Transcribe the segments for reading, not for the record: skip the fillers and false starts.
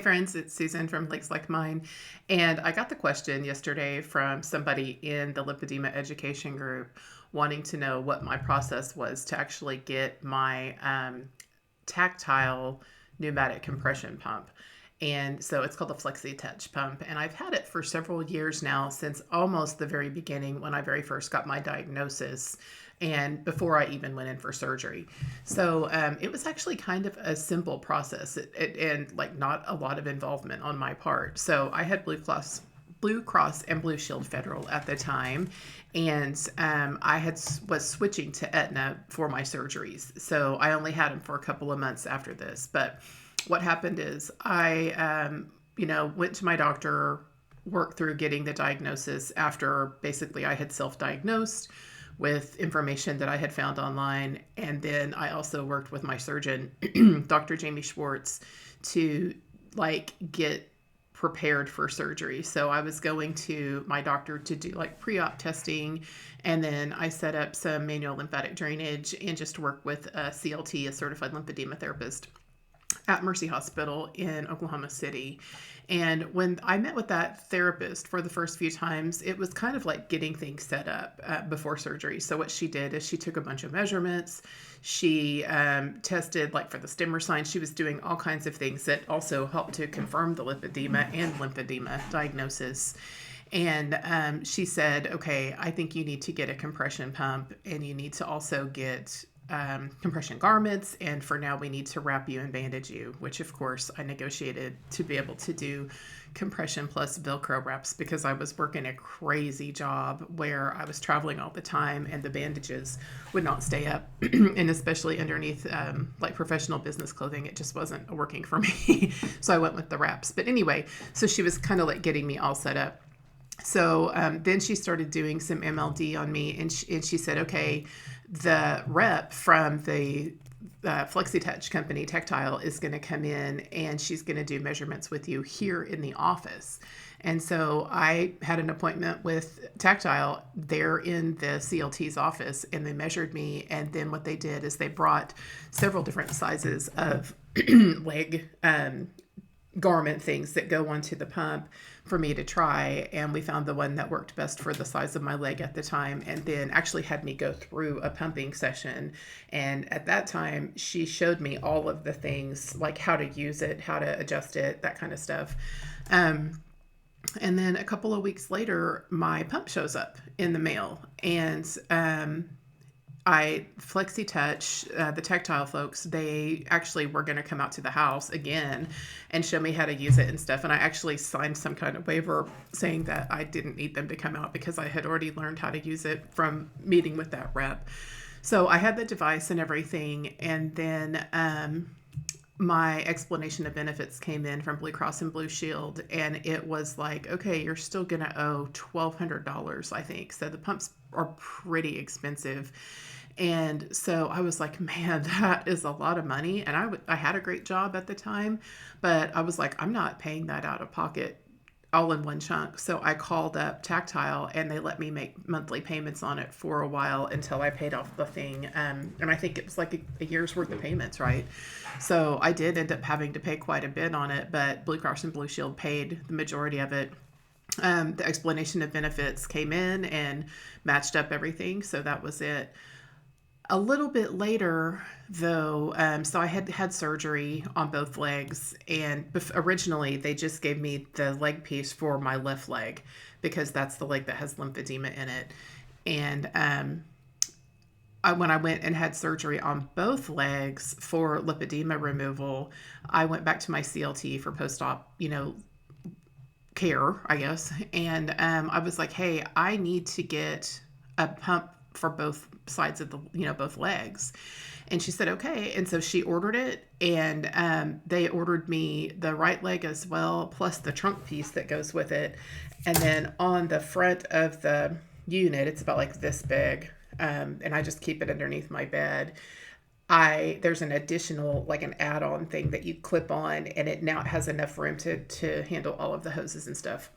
Friends, it's Susan from Lakes Like Mine, and I got the question yesterday from somebody in the Lipedema education group wanting to know what my process was to actually get my tactile pneumatic compression pump. And so it's called the FlexiTouch pump. And I've had it for several years now, since almost the very beginning when I very first got my diagnosis and before I even went in for surgery. So it was actually kind of a simple process and like not a lot of involvement on my part. So I had Blue Cross and Blue Shield Federal at the time, and was switching to Aetna for my surgeries. So I only had them for a couple of months after this. But what happened is I went to my doctor, worked through getting the diagnosis after basically I had self-diagnosed with information that I had found online. And then I also worked with my surgeon, Dr. Jamie Schwartz, to get prepared for surgery. So I was going to my doctor to do pre-op testing, and then I set up some manual lymphatic drainage and just work with a CLT, a certified lymphedema therapist, at Mercy Hospital in Oklahoma City. And when I met with that therapist for the first few times, it was kind of like getting things set up before surgery. So what she did is she took a bunch of measurements. She tested for the stimmer signs. She was doing all kinds of things that also helped to confirm the lipedema and lymphedema diagnosis. And she said, okay, I think you need to get a compression pump, and you need to also get compression garments, and for now we need to wrap you and bandage you, which of course I negotiated to be able to do compression plus Velcro wraps, because I was working a crazy job where I was traveling all the time and the bandages would not stay up and especially underneath professional business clothing, it just wasn't working for me. So I went with the wraps. But anyway, so she was kind of getting me all set up. So then she started doing some MLD on me, and she said, okay, the rep from the FlexiTouch company, Tactile, is going to come in and she's going to do measurements with you here in the office. And so I had an appointment with Tactile there in the CLT's office, and they measured me. And then what they did is they brought several different sizes of leg garment things that go onto the pump for me to try, and we found the one that worked best for the size of my leg at the time, and then actually had me go through a pumping session. And at that time she showed me all of the things, like how to use it, how to adjust it, that kind of stuff. And then a couple of weeks later my pump shows up in the mail, and FlexiTouch, the Tactile folks, they actually were going to come out to the house again and show me how to use it and stuff. And I actually signed some kind of waiver saying that I didn't need them to come out because I had already learned how to use it from meeting with that rep. So I had the device and everything. And then my explanation of benefits came in from Blue Cross and Blue Shield, and it was like, okay, you're still going to owe $1,200, I think. So the pumps are pretty expensive. And so I was like, man, that is a lot of money. And I had a great job at the time, but I was like, I'm not paying that out of pocket all in one chunk. So I called up Tactile, and they let me make monthly payments on it for a while until I paid off the thing. And I think it was like a year's worth of payments, right? So I did end up having to pay quite a bit on it, but Blue Cross and Blue Shield paid the majority of it. The explanation of benefits came in and matched up everything. So that was it. A little bit later, though, so I had surgery on both legs, and originally they just gave me the leg piece for my left leg because that's the leg that has lymphedema in it. And when I went and had surgery on both legs for lipedema removal, I went back to my CLT for post-op, care, I guess. And I was like, hey, I need to get a pump for both sides of both legs. And she said, okay. And so she ordered it, and they ordered me the right leg as well, plus the trunk piece that goes with it. And then on the front of the unit, it's about like this big, and I just keep it underneath my bed. There's an additional, an add-on thing that you clip on, and it now has enough room to handle all of the hoses and stuff.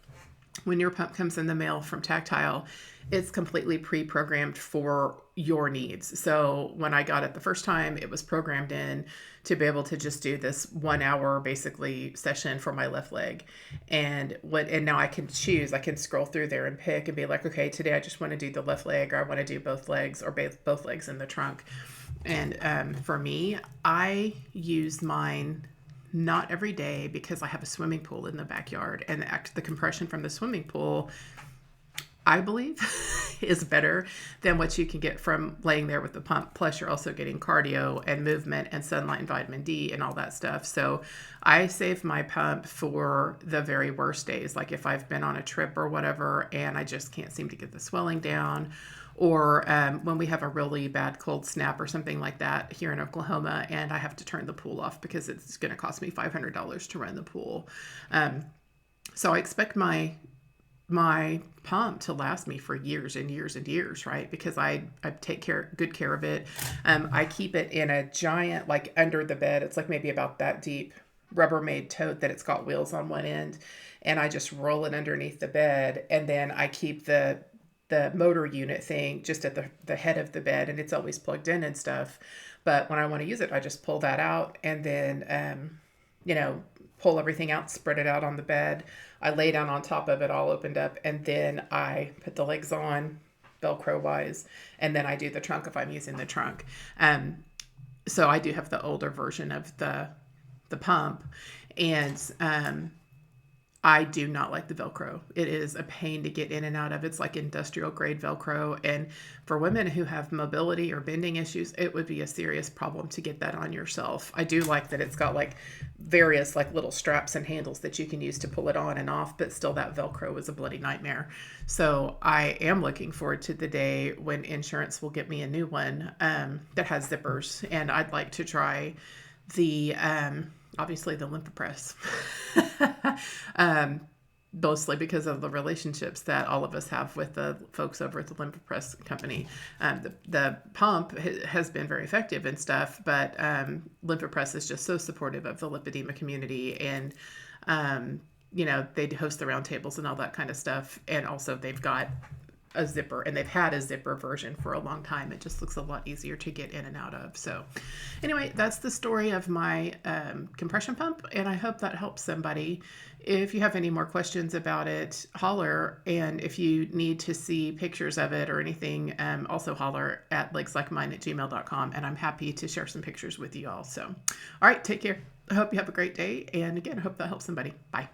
when your pump comes in the mail from Tactile, it's completely pre-programmed for your needs. So when I got it the first time, it was programmed in to be able to just do this 1 hour basically session for my left leg. And now I can choose, I can scroll through there and pick and be like, okay, today I just want to do the left leg, or I want to do both legs, or both legs in the trunk. And for me, I use mine not every day because I have a swimming pool in the backyard, and the compression from the swimming pool, I believe, is better than what you can get from laying there with the pump. Plus, you're also getting cardio and movement and sunlight and vitamin D and all that stuff. So I save my pump for the very worst days, like if I've been on a trip or whatever and I just can't seem to get the swelling down, or when we have a really bad cold snap or something like that here in Oklahoma and I have to turn the pool off because it's going to cost me $500 to run the pool. So I expect my pump to last me for years and years and years, right? Because I take good care of it. I keep it in a giant, like under the bed. It's like maybe about that deep Rubbermaid tote that it's got wheels on one end. And I just roll it underneath the bed. And then I keep the motor unit thing just at the head of the bed, and it's always plugged in and stuff. But when I want to use it, I just pull that out and then, pull everything out, spread it out on the bed. I lay down on top of it all opened up, and then I put the legs on Velcro wise, and then I do the trunk if I'm using the trunk. So I do have the older version of the pump, and I do not like the Velcro. It is a pain to get in and out of. It's like industrial grade Velcro. And for women who have mobility or bending issues, it would be a serious problem to get that on yourself. I do like that it's got like various like little straps and handles that you can use to pull it on and off, but still that Velcro is a bloody nightmare. So I am looking forward to the day when insurance will get me a new one that has zippers. And I'd like to try the obviously the Lymphedema, mostly because of the relationships that all of us have with the folks over at the Lymphedema company. The pump has been very effective and stuff, but Lymphedema is just so supportive of the lipedema community, and they host the roundtables and all that kind of stuff, and also they've got a zipper, and they've had a zipper version for a long time. It just looks a lot easier to get in and out of. So anyway, that's the story of my compression pump, and I hope that helps somebody. If you have any more questions about it, holler. And if you need to see pictures of it or anything, also holler at legslikemine@gmail.com, and I'm happy to share some pictures with you all. So all right, take care. I hope you have a great day, and again, I hope that helps somebody. Bye.